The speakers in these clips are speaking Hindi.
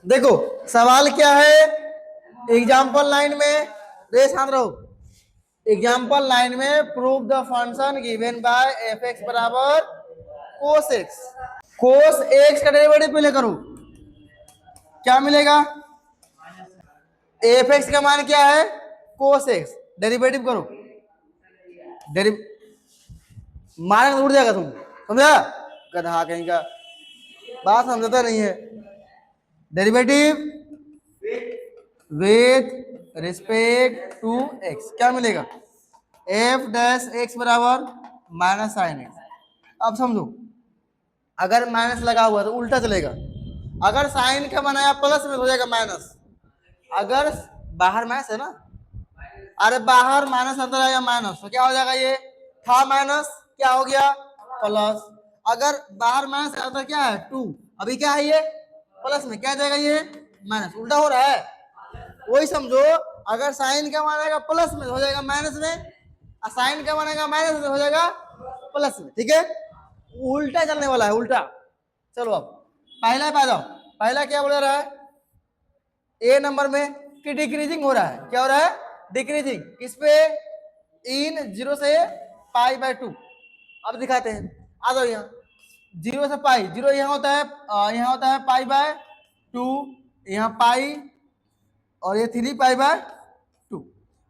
देखो सवाल क्या है एग्जाम्पल लाइन में, रेस हाथ रहो। एग्जाम्पल लाइन में prove the function given by F x बराबर कोस एक्स। कोस एक्स का डेरिवेटिव पहले करो, क्या मिलेगा? एफ एक्स का मान क्या है? Cos x. डेरिवेटिव करो, मान उड़ जाएगा, तुम समझा? गधा कहीं का, बात समझता नहीं है। Derivative with respect to x क्या मिलेगा? एफ डैश एक्स बराबर माइनस साइन एक्स। अब समझो, अगर माइनस लगा हुआ तो उल्टा चलेगा। अगर साइन का बनाया प्लस में हो जाएगा माइनस। अगर बाहर माइनस है ना, अरे बाहर माइनस अंदर आएगा माइनस, तो क्या हो जाएगा? ये था माइनस, क्या हो गया? प्लस। अगर बाहर माइनस अंदर क्या है? टू, अभी क्या है? ये प्लस में क्या जाएगा? ये माइनस। उल्टा हो रहा है, वही समझो। अगर साइन का मान आएगा प्लस में हो जाएगा माइनस में, और साइन का मानेगा माइनस में हो जाएगा प्लस में। ठीक है, उल्टा चलने वाला है, उल्टा। चलो अब पहला पे आ जाओ। पहला क्या बोल रहा है ए नंबर में कि डिक्रीजिंग हो रहा है। क्या हो रहा है? डिक्रीजिंग। किस पे? इन 0 से पाई बाय 2। अब दिखाते हैं, आ जाओ यहाँ। 0 से पाई, 0 यहाँ होता है, यहाँ होता है पाई बाय 2, यहाँ पाई, और ये 3 पाई बाय 2।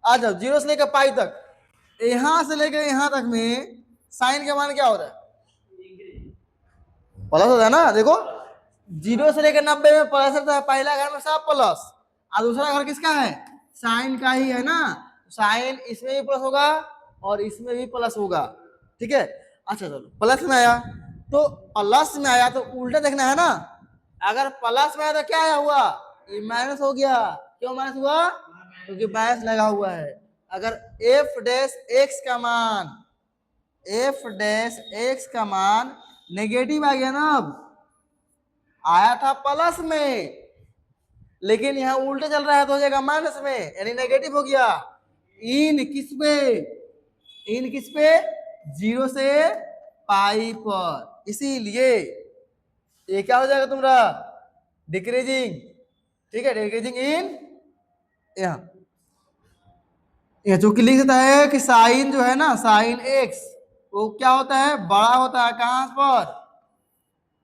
आ जाओ 0 से लेकर पाई तक, यहां से लेकर यहां तक में साइन का मान क्या होता है? प्लस होता है ना। देखो 0 से लेकर 90 में प्लस होता है। पहला घर में सब प्लस, और दूसरा घर किसका है? साइन का ही है ना। साइन इसमें भी प्लस होगा और इसमें भी प्लस होगा। ठीक है, अच्छा चलो प्लस में आया, तो प्लस में आया तो उल्टा देखना है ना। अगर प्लस में आया तो क्या हुआ? ये माइनस हो गया। क्यों माइनस हुआ? क्योंकि माइनस लगा हुआ है। अगर एफ डैश एक्स का मान, एफ डैश एक्स का मान नेगेटिव आ गया ना, अब आया था प्लस में, लेकिन यहां उल्टा चल रहा है तो हो जाएगा माइनस में, यानी नेगेटिव हो गया। इन किस पे? इन किस पे? 0 से पाई पर। इसीलिए ये क्या हो जाएगा तुम्हारा? डिक्रीजिंग। ठीक है, डिक्रीजिंग इन यहां, जो कि लिख देता है कि साइन जो है ना, साइन एक्स वो क्या होता है? बड़ा होता है। कहां पर?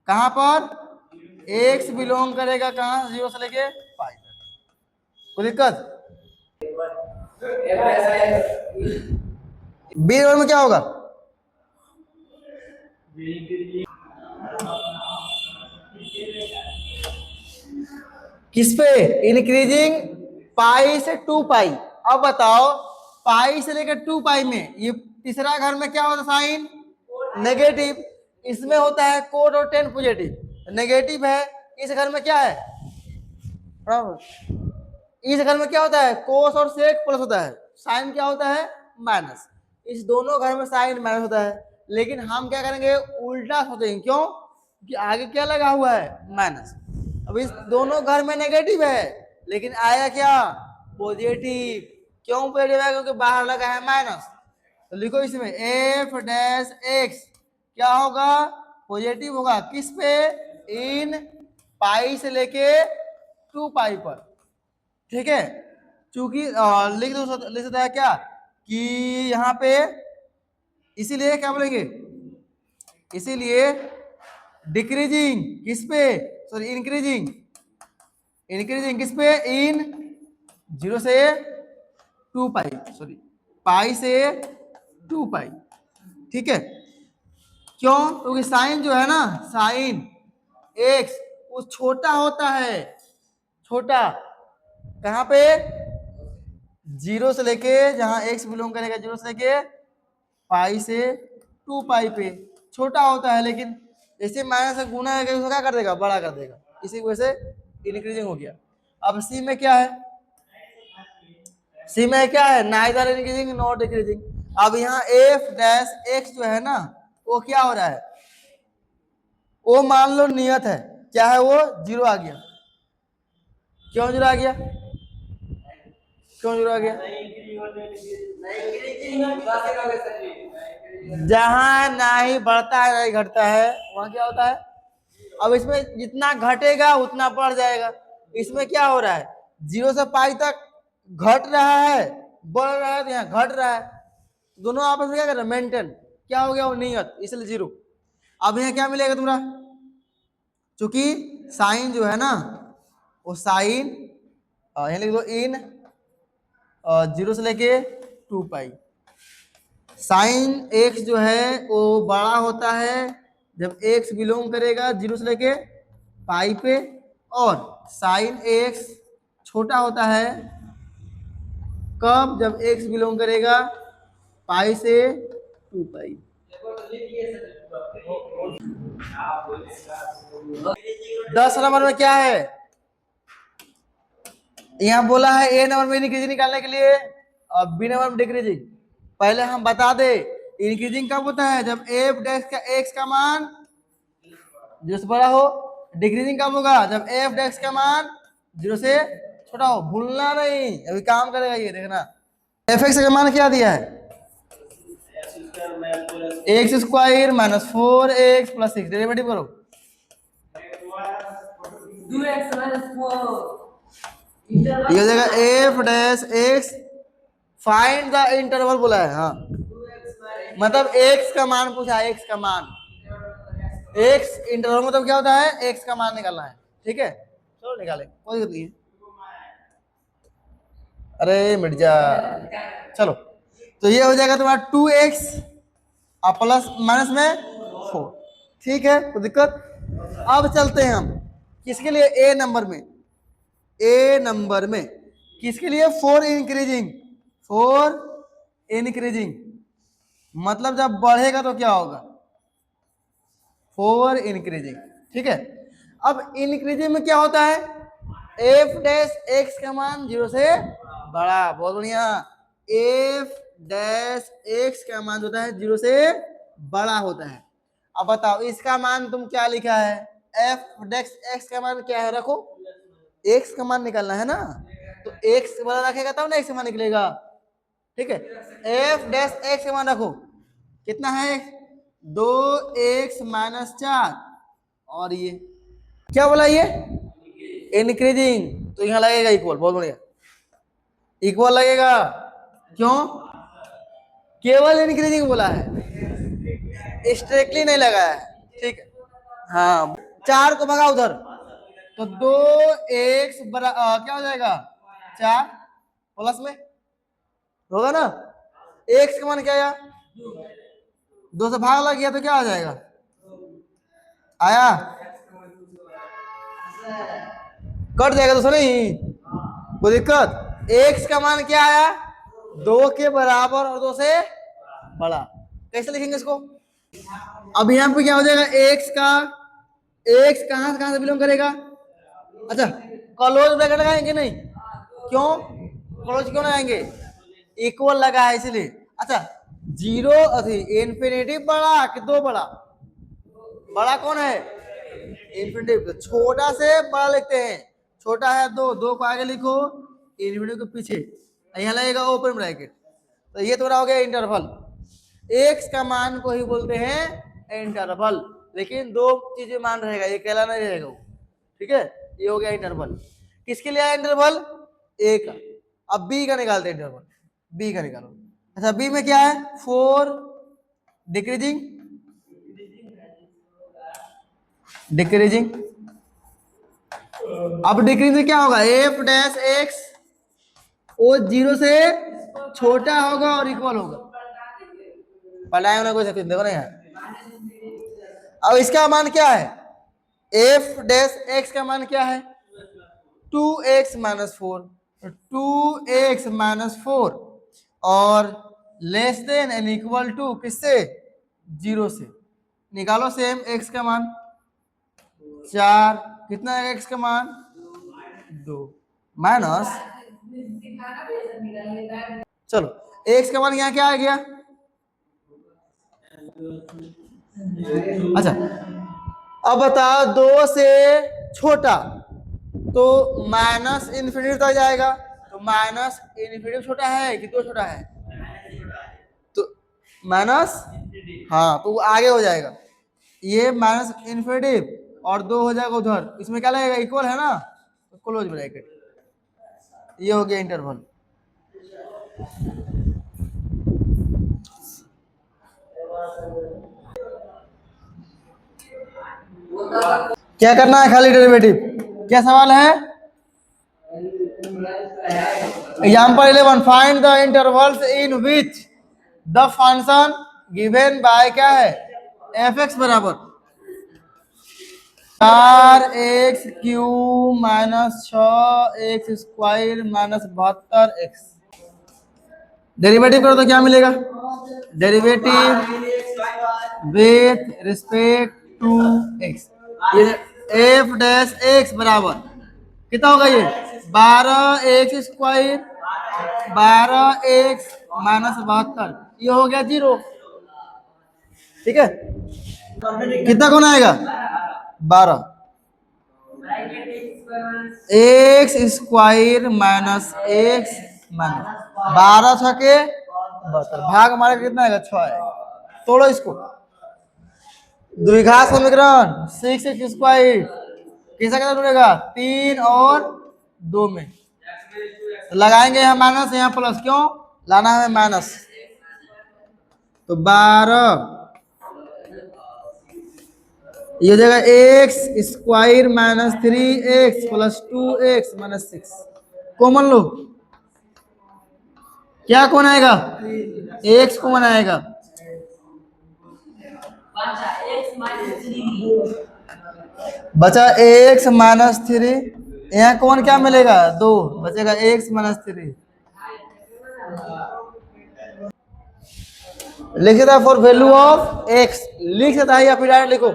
कहां पर? एक्स बिलोंग करेगा कहां? 0 से लेके पाई तक। कोई दिक्कत? बी में क्या होगा? किस पे? इंक्रीजिंग पाई से 2 पाई। अब बताओ, पाई से लेकर 2 पाई में ये तीसरा घर में क्या होता है? Sine negative. इसमें होता है कोट और टेन पॉजिटिव। नेगेटिव है। इस घर में क्या है? इस घर में क्या होता है? कोस और सेक प्लस होता है। साइन क्या होता है? माइनस। इस दोनों घर में साइन माइनस होता है, लेकिन हम क्या करेंगे? उल्टा सोचेंगे। क्यों? कि आगे क्या लगा हुआ है? माइनस। अब इस दोनों घर में नेगेटिव है, लेकिन आया क्या? पॉजिटिव। क्यों पॉजिटिव है? क्योंकि बाहर लगा है माइनस। तो लिखो इसमें एफ डैश एक्स क्या होगा? पॉजिटिव होगा। किस पे? इन पाई से लेके 2 पाई पर। ठीक है, चूंकि लिख सकता है क्या कि यहाँ पे, इसीलिए क्या बोलेंगे? इसीलिए डिक्रीजिंग किस पे? Sorry increasing. इंक्रीजिंग किस पे? इन 0 से 2 पाई, सॉरी पाई से 2 पाई। ठीक है, क्यों? क्योंकि साइन जो है ना, साइन एक्स वो छोटा होता है। छोटा कहां पे? 0 से लेके, जहां एक्स बिलोंग करेगा 0 से लेके पाई से 2 पाई पे छोटा होता है, लेकिन जैसे माइनस से गुना है उसको क्या कर देगा? बड़ा कर देगा। इसी वजह से इंक्रीजिंग हो गया। अब सी में क्या है? सी में क्या है? Neither increasing not decreasing. अब यहाँ एफ डैश एक्स जो है ना, वो क्या हो रहा है? वो मान लो नियत है, क्या है वो? 0 आ गया। क्यों 0 आ गया? क्यों 0 आ गया? जहां ना ही बढ़ता है ना ही घटता है, वहां क्या होता है? अब इसमें जितना घटेगा उतना बढ़ जाएगा। इसमें क्या हो रहा है, 0 से पाई तक घट रहा है, बढ़ रहा है, तो यहाँ घट रहा है, दोनों आपस में क्या कर रहे हैं, मेंटेन, क्या हो गया वो नियत, इसलिए 0। अब यहाँ क्या मिलेगा तुम्हारा, चूंकि साइन जो है ना वो साइन, यहाँ लिख दो इन 0 से लेके 2 पाई, साइन x जो है वो बड़ा होता है जब x बिलोंग करेगा 0 से लेके पाई पे, और साइन x छोटा होता है कब, जब x बिलोंग करेगा पाई से 2 पाई। 10 नंबर में क्या है, यहाँ बोला है ए नंबर में इंक्रीजिंग निकालने के लिए और बी नंबर में डिक्रीजिंग। पहले हम बता दे इंक्रीजिंग कब होता है, जब एफ डैश का एक्स का मान 0 से बड़ा हो, डिक्रीजिंग कब होगा, जब एफ डैश का मान 0 से छोटा हो। भूलना नहीं, अभी काम करेगा ये, देखना एफ एक्स का मान क्या दिया है, x square minus 4x plus 6, derivative करो, 2x minus 4 ये हो जाएगा F dash x, find the interval बोला है, हाँ मतलब x का मान पूछा है, x का मान, x इंटरवल मतलब क्या होता है, x का मान निकालना है, ठीक है चलो निकाले, कोई दिक्कत नहीं है, अरे मिर्जा चलो, तो ये हो जाएगा तुम्हारा 2x और प्लस माइनस में 4, ठीक है कोई दिक्कत। अब चलते हैं हम किसके लिए, ए नंबर में, ए नंबर में किसके लिए, 4 इंक्रीजिंग, 4 इंक्रीजिंग मतलब जब बढ़ेगा तो क्या होगा, 4 इंक्रीजिंग, ठीक है। अब इंक्रीजिंग में क्या होता है, एफ डैश एक्स का मान 0 से बड़ा, बहुत बढ़िया, एफ डैश एक्स का मान होता है 0 से बड़ा होता है। अब बताओ इसका मान तुम क्या लिखा है, एफ डैश एक्स का मान क्या है, रखो एक्स का मान निकालना है ना, तो एक्स बड़ा रखेगा तब ना एक्स का मान निकलेगा, ठीक है। एफ डैश एक्स का मान रखो, कितना है, 2x माइनस 4, और ये क्या बोला, ये इंक्रीजिंग, तो यहाँ लगेगा इक्वल, बहुत बढ़िया इक्वल लगेगा, क्यों, केवल इंक्रीजिंग बोला है, स्ट्रिक्टली नहीं लगा है, ठीक है। हाँ 4 को भगा उधर, तो 2x क्या हो जाएगा 4 प्लस में होगा ना, x का मान क्या आया, 2 से भाग लग गया तो क्या आ जाएगा, आया, कट जाएगा तो नहीं कोई दिक्कत। x का मान क्या आया, 2 के बराबर और 2 से बड़ा, कैसे लिखेंगे इसको, अब यहाँ पे क्या हो जाएगा, x का, x कहां से बिलोंग करेगा, अच्छा क्लोज ब्रैकेट लगाएंगे नहीं, क्यों क्लोज क्यों लगाएंगे, इक्वल लगा है इसलिए। अच्छा 0 इंफिनिटी बड़ा कि 2 बड़ा, बड़ा कौन है, इंफिनिटी, तो छोटा से बड़ा लिखते हैं, छोटा है 2, 2 को आगे लिखो, इंफिनिटी को पीछे, यहाँ लगेगा ओपन ब्रैकेट, तो ये थोड़ा हो गया इंटरवल, एक्स का मान को ही बोलते हैं इंटरवल, लेकिन 2 चीजें मान रहेगा, ये अकेला नहीं रहेगा वो, ठीक है, ये हो गया इंटरवल। किसके लिए आया इंटरवल, ए का। अब बी का निकालते हैं इंटरवल, बी का निकालो, अच्छा बी में क्या है, 4 डिक्रीजिंग, डिक्रीजिंग, अब डिक्रीजिंग क्या होगा, एफ डैश एक्स वो 0 से छोटा होगा और इक्वल होगा, पढ़ाए होना कोई सकते देखो ना यहाँ। अब इसका मान क्या है, एफ डैश एक्स का मान क्या है, 2x माइनस 4, 2x माइनस 4 और less than and equal to किससे, 0 से, निकालो सेम x का मान 4, कितना है x का मान 2 माइनस, चलो x का मान यहाँ क्या आ गया, अच्छा अब बताओ 2 से छोटा तो माइनस इन्फिनिटी तक जाएगा, तो माइनस इन्फिनिटी छोटा है कि 2 छोटा है, तो माइनस, हाँ तो वो आगे हो जाएगा, ये माइनस इन्फिनिटी और 2 हो जाएगा उधर, इसमें क्या लगेगा इक्वल है ना, तो क्लोज ब्रैकेट, ये हो गया इंटरवल। क्या करना है, खाली डेरिवेटिव। क्या सवाल है? Example 11, find the intervals in which the function given by क्या है, एफ एक्स बराबर 4x³ minus 6x² minus 72x। Derivative करो तो क्या मिलेगा, derivative with respect to x, ये एफ डैश एक्स बराबर कितना होगा, ये 12x² 12x माइनस 72, ये हो गया 0। ठीक है, कितना कौन आएगा 12 x² माइनस x माइनस 12 छके 72, भाग हमारा कितना आएगा 6 आएगा। तोड़ो इसको, द्विघात समीकरण 6x² किसका कितना जुड़ेगा, 3 और 2 में, तो लगाएंगे यहाँ माइनस यहाँ प्लस, क्यों लाना है माइनस, तो 12 ये हो जाएगा x² minus 3x plus 2x minus 6, common लो, क्या कौन आएगा, x कौन आएगा, बचा x माइनस 3, यहाँ कौन क्या मिलेगा 2, बचेगा x माइनस 3। लिख देता है फॉर वैल्यू ऑफ x, लिख देता है या फिर डायरेक्ट लिखो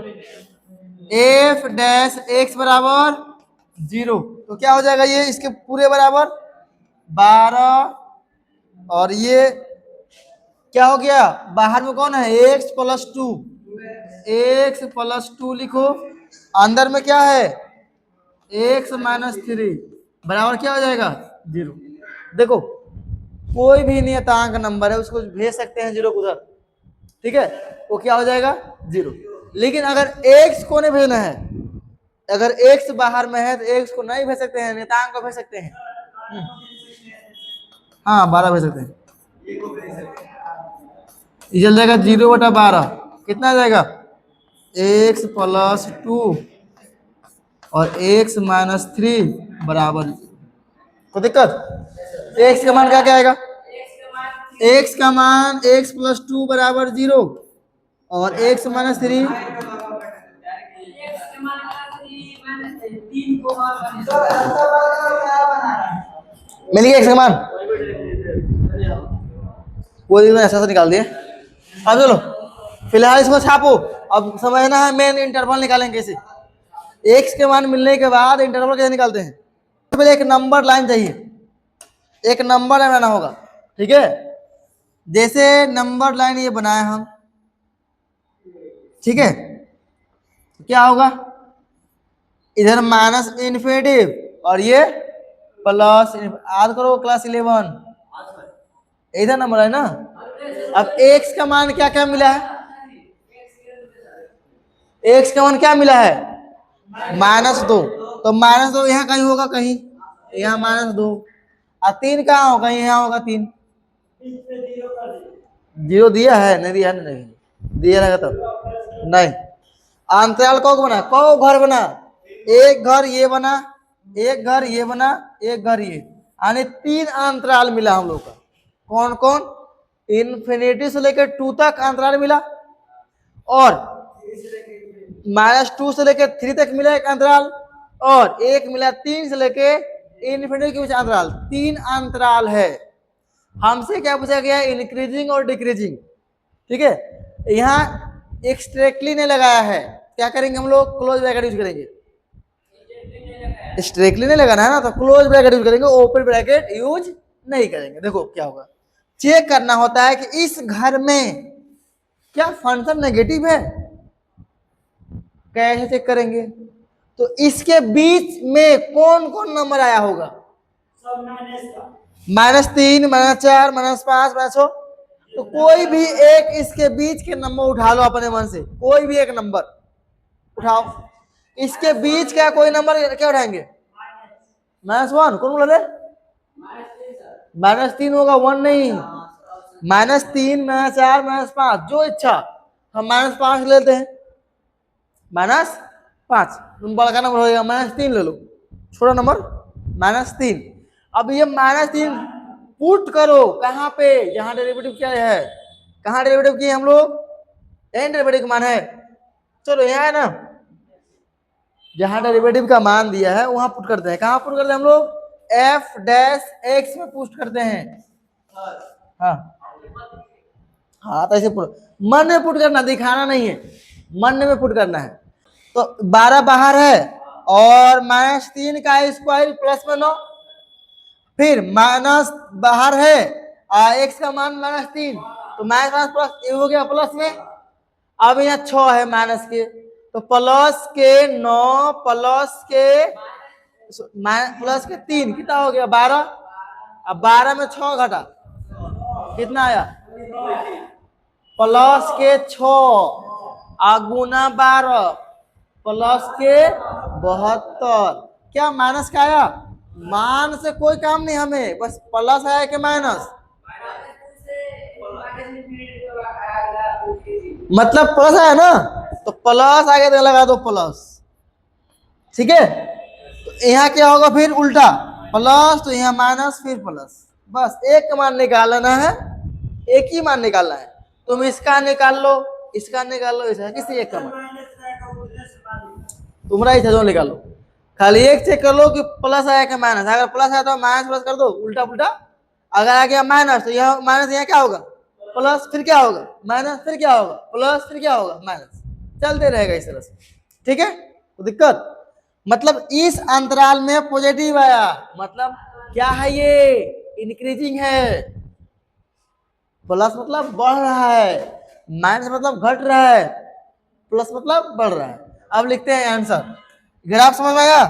f डैश x बराबर 0, तो क्या हो जाएगा, ये इसके पूरे बराबर 12, और ये क्या हो गया, बाहर में कौन है x प्लस 2, x प्लस 2 लिखो, अंदर में क्या है x माइनस 3 बराबर क्या हो जाएगा 0। देखो कोई भी नियतांक नंबर है उसको भेज सकते हैं 0 उधर, ठीक है, वो क्या हो जाएगा 0। लेकिन अगर x को नहीं भेजना है, अगर x बाहर में है तो x को नहीं भेज सकते हैं, नियतांक को भेज सकते हैं। हाँ 12 भेज सकते हैं, ये चल जाएगा 0/12, कितना आ जाएगा x प्लस 2 और x माइनस 3 बराबर, कोई दिक्कत, x का मान क्या क्या आएगा, x का मान x प्लस 2 बराबर 0 और x माइनस 3 मिल गया, x का मान कोई ऐसा से निकाल दिए। अब चलो फिलहाल इसको छापो, अब समझना है मेन इंटरवल निकालेंगे कैसे, x के मान मिलने के बाद इंटरवल कैसे निकालते हैं। पहले एक नंबर लाइन चाहिए, एक नंबर लाइन बनाना होगा, ठीक है, जैसे नंबर लाइन ये बनाए हम, ठीक है, तो क्या होगा, इधर माइनस इन्फिनिटिव और ये प्लस, याद करो क्लास 11 इधर नंबर है ना। अब x का मान क्या क्या मिला है, x का मान क्या मिला है -2, तो -2 यहाँ कहीं होगा, कहीं यहाँ -2, और 3 कहाँ होगा, यहाँ होगा 3, 0 दिया है नहीं दिया है, नहीं दिया रहेगा तब नहीं। अंतराल कौ बना, कौ घर बना, एक घर ये बना, एक घर ये बना, एक घर ये, यानी 3 अंतराल मिला हम लोग का। कौन कौन, इन्फिनिटी से लेकर 2 तक अंतराल मिला, और -2 से लेकर 3 तक मिला एक अंतराल, और एक मिला 3 से लेकर इन्फिनिटी के बीच अंतराल, 3 अंतराल है। हमसे क्या पूछा गया, इंक्रीजिंग और डिक्रीजिंग, ठीक है। यहाँ एक्स्ट्रेक्टली ने लगाया है, क्या करेंगे हम लोग, क्लोज ब्रैकेट यूज करेंगे, स्ट्रेक्टली नहीं लगाना है ना, तो क्लोज ब्रैकेट यूज करेंगे, ओपन ब्रैकेट यूज नहीं करेंगे। देखो क्या होगा, चेक करना होता है कि इस घर में क्या फंक्शन नेगेटिव है, कैसे चेक करेंगे, तो इसके बीच में कौन कौन नंबर आया होगा, -3 -4 -5 -6, तो कोई भी एक इसके बीच के नंबर उठा लो अपने मन से, कोई भी एक नंबर उठाओ, इसके बीच का कोई नंबर क्या उठाएंगे, -1 कौन बोला रे? -3 होगा, 1 नहीं। -3, -4, -5 जो इच्छा, हम -5 लेते हैं। -5 तुम बड़ा का नंबर हो जाएगा, -3 ले लो, छोटा नंबर -3। अब ये -3 पुट करो कहाँ पे, जहां डेरिवेटिव क्या है, कहाँ डेरिवेटिव किए हम लोग, एन डेरिवेटिव का मान है, चलो यहाँ है ना, जहां डेरिवेटिव का मान दिया है वहां पुट करते हैं। कहाँ पुट करते हैं हम लोग, f' में पुट करते हैं। हाँ हाँ, तो ऐसे पुट, मन में पुट करना, दिखाना नहीं है, मन में पुट करना है। तो 12 बाहर है और -3 का स्क्वायर प्लस में 9, फिर माइनस बाहर है x का मान -3, तो माइनस प्लस ये हो गया प्लस में। अब यहाँ 6 है माइनस के, तो प्लस के 9 प्लस के 3 कितना हो गया 12। अब 12 में 6 घटा कितना आया, प्लस के 6 गुना 12 प्लस के 72, क्या माइनस का आया, मान से कोई काम नहीं हमें, बस प्लस आया कि माइनस, मतलब प्लस आया ना, तो प्लस आगे तो लगा दो प्लस, ठीक है। तो यहाँ क्या होगा फिर उल्टा, प्लस तो यहाँ माइनस फिर प्लस, बस एक का मान निकालना है, एक ही मान निकालना है। तुम इसका निकाल लो, इसका निकाल लो, इसका किसी एक का मान, तुम्हारा इच्छा जो निकालो, खाली एक चेक कर लो कि प्लस आया कि माइनस। अगर प्लस आया तो माइनस प्लस कर दो, उल्टा उल्टा। अगर आ गया माइनस तो यहाँ माइनस, यहाँ क्या होगा प्लस, फिर क्या होगा माइनस, फिर क्या होगा प्लस, फिर क्या होगा माइनस, चलते रहेगा इस तरह से, ठीक है। तो दिक्कत मतलब इस अंतराल में पॉजिटिव आया, मतलब क्या है ये, इंक्रीजिंग है। प्लस मतलब बढ़ रहा है, माइनस मतलब घट रहा है, प्लस मतलब बढ़ रहा है। अब लिखते हैं आंसर, ग्राफ समझ में आया,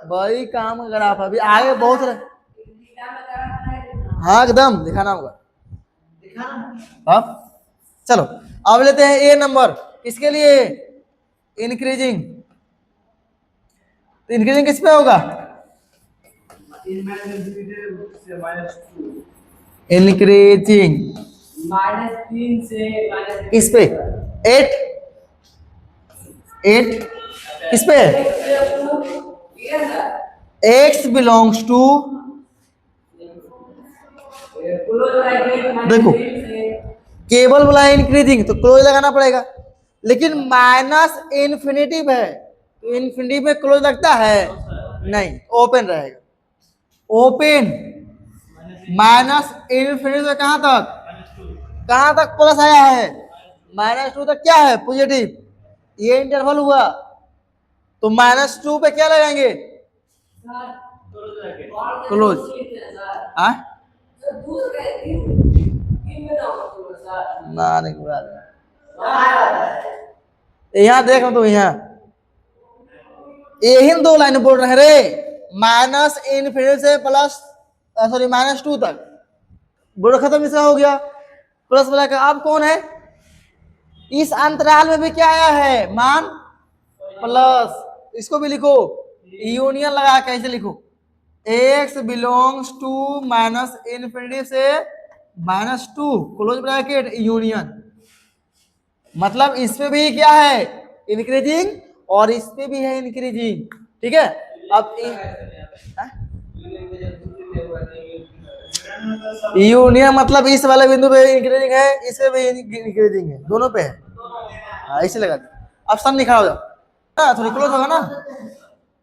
बड़ी काम का ग्राफ, अभी आगे बहुत रहे। हाँ एकदम दिखाना होगा, हाँ चलो। अब लेते हैं ए नंबर, किसके लिए, इंक्रीजिंग। तो इंक्रीजिंग किस पे होगा, इंक्रीजिंग -3 से किस पे, 8 किस पे, x बिलोंग्स टू, देखो केबल बोला है इंक्रीजिंग तो क्लोज लगाना पड़ेगा, लेकिन माइनस इन्फिनिटिव है तो इन्फिनिटिव में क्लोज लगता है नहीं, ओपन रहेगा, ओपन। माइनस इन्फिनिटी से कहां तक प्लस आया है, -2 तक क्या है पॉजिटिव, ये इंटरवल हुआ, तो -2 पे क्या लगाएंगे, क्लोज। हाँ ना यहाँ देख तो यहाँ यही दो लाइन बोल रहे हैं रे, माइनस इन्फिनिटी से प्लस, सॉरी -2 तक बोल, खत्म, इसका हो गया प्लस वाला का। अब कौन है, इस अंतराल में भी क्या आया है मान प्लस, इसको भी लिखो, यूनियन लगा कैसे लिखो, x belongs to minus infinity से -2 क्लोज ब्रैकेट यूनियन, मतलब इसमें भी क्या है इंक्रीजिंग और इस पे भी है इंक्रीजिंग, ठीक है। अब यूनियन मतलब इस वाले बिंदु पे इंक्रीजिंग है, इस पे भी इंक्रीजिंग है, दोनों पे है, हाँ इसे लगा दो। अब सब निकाल हो जाओ, थोड़ी क्लोज होगा ना,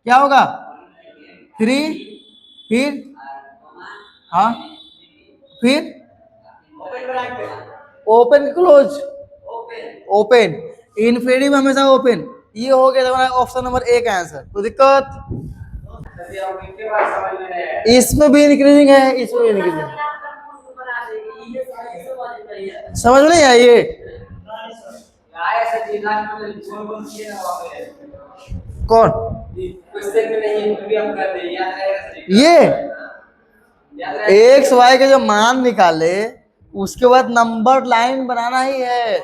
क्या होगा 3, फिर हाँ फिर ओपन क्लोज, ओपन, इनफिनिटी में हमेशा ओपन, ये हो गया हमारा ऑप्शन नंबर ए का आंसर। तो दिक्कत इसमें भी इंक्रीजिंग है, इसमें भी इंक्रीजिंग है, समझ में नहीं आई ये, कौन ये एक्स वाई के जो मान निकाले उसके बाद नंबर लाइन बनाना ही है,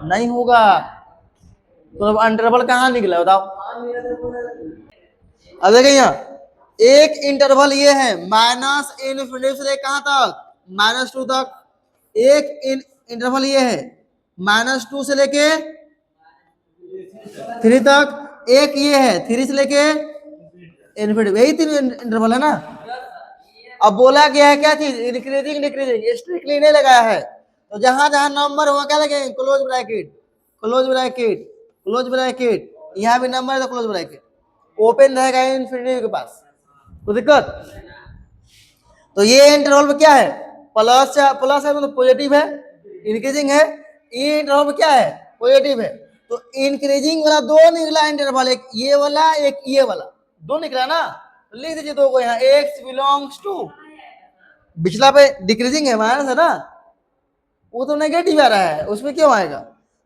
नहीं होगा तो अब अंडरबल कहाँ निकला बताओ। अब देखिए यहाँ एक इंटरवल ये है माइनस इनफिनिटी से लेकर कहां तक -2 तक, एक इंटरवल ये है -2 से लेके 3 तक, एक ये है 3 से लेके इनफिनिटी, यही 3 इंटरवल है ना। अब बोला गया है क्या चीज, इंक्रीजिंग डिक्रीजिंग, स्ट्रिक्टली नहीं लगाया है, तो जहां जहां नंबर होगा क्या लगेंगे, close bracket close bracket close bracket, यहाँ भी नंबर है तो क्लोज ब्रैकेट, ओपन रहेगा इनफिनिटी के पास, तो दिक्कत। तो ये इंटरवल में क्या है, प्लस प्लस है मतलब पॉजिटिव है, इंक्रीजिंग है, ये इंटरवल में क्या है, पॉजिटिव है, तो इंक्रीजिंग वाला दो निकला इंटरवल, एक ये वाला एक ये वाला, दो निकला ना, तो लिख दीजिए दो को यहाँ, x बिलोंग्स टू, पिछला पे डिक्रीजिंग है माइनस है ना, वो तो नेगेटिव आ रहा है, उसमें क्यों आएगा,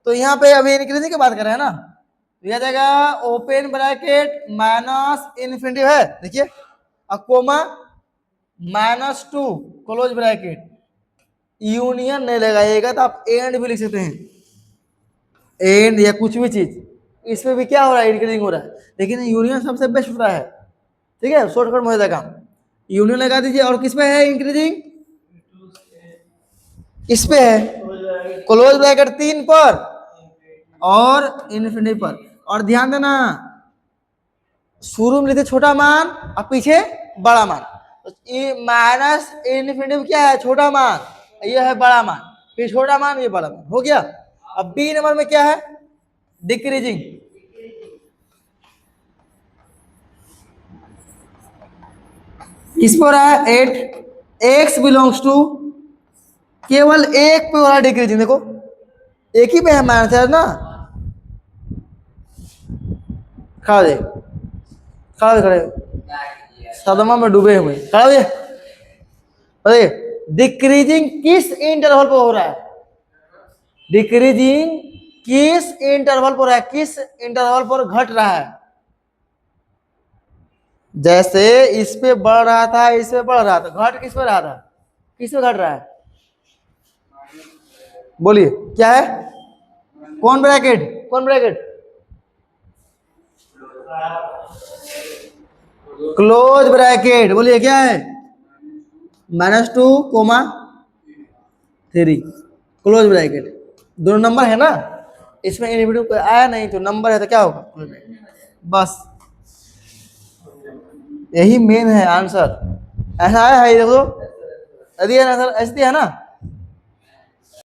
तो यहाँ पे अभी इंक्रीजिंग की बात कर रहे हैं ना, दिया जाएगा ओपन ब्रैकेट माइनस इनफिनिटी है, देखिए अब कोमा -2 क्लोज ब्रैकेट, यूनियन नहीं लगाइएगा तो आप एंड भी लिख सकते हैं, एंड या कुछ भी चीज, इसमें भी क्या हो रहा है, इंक्रीजिंग हो रहा है, लेकिन यूनियन सबसे बेस्ट होता है, ठीक है, शॉर्टकट में हो जाएगा काम, यूनियन लगा दीजिए, और किस पे है इंक्रीजिंग, इस पे है, क्लोज ब्रैकेट 3 पर और इनफिनिटी पर, और ध्यान देना शुरू में लेते छोटा मान और पीछे बड़ा मान, तो ये माइनस इनफिनिटी में क्या है, छोटा मान, ये है बड़ा मान, फिर छोटा मान ये बड़ा मान, हो गया। अब बी नंबर में क्या है, डिक्रीजिंग, किस पर रहा है 8, एक्स बिलोंग्स टू, केवल एक पे हो रहा है डिक्रीजिंग, देखो एक ही पे है माइनस है ना, खड़ा दे खड़ा दे, खड़े सदमा में डूबे हुए, खड़ा दे, अरे डिक्रीजिंग किस इंटरवल पर हो रहा है, डिक्रीजिंग किस इंटरवल पर हो रहा है, किस इंटरवल पर घट रहा है, जैसे इस पे बढ़ रहा था इस पे बढ़ रहा था, घट किस पे रहा था, किस पे घट रहा है, बोलिए क्या है, कौन ब्रैकेट, कौन ब्रैकेट, क्लोज ब्रैकेट, बोलिए क्या है, -2 कोमा 3 क्लोज ब्रैकेट, दोनों नंबर है ना, इसमें इनफिनिटी आया नहीं तो नंबर है तो क्या होगा, बस यही मेन है आंसर, ऐसा आया है, देखो यदि आंसर ऐसे दिया है ना,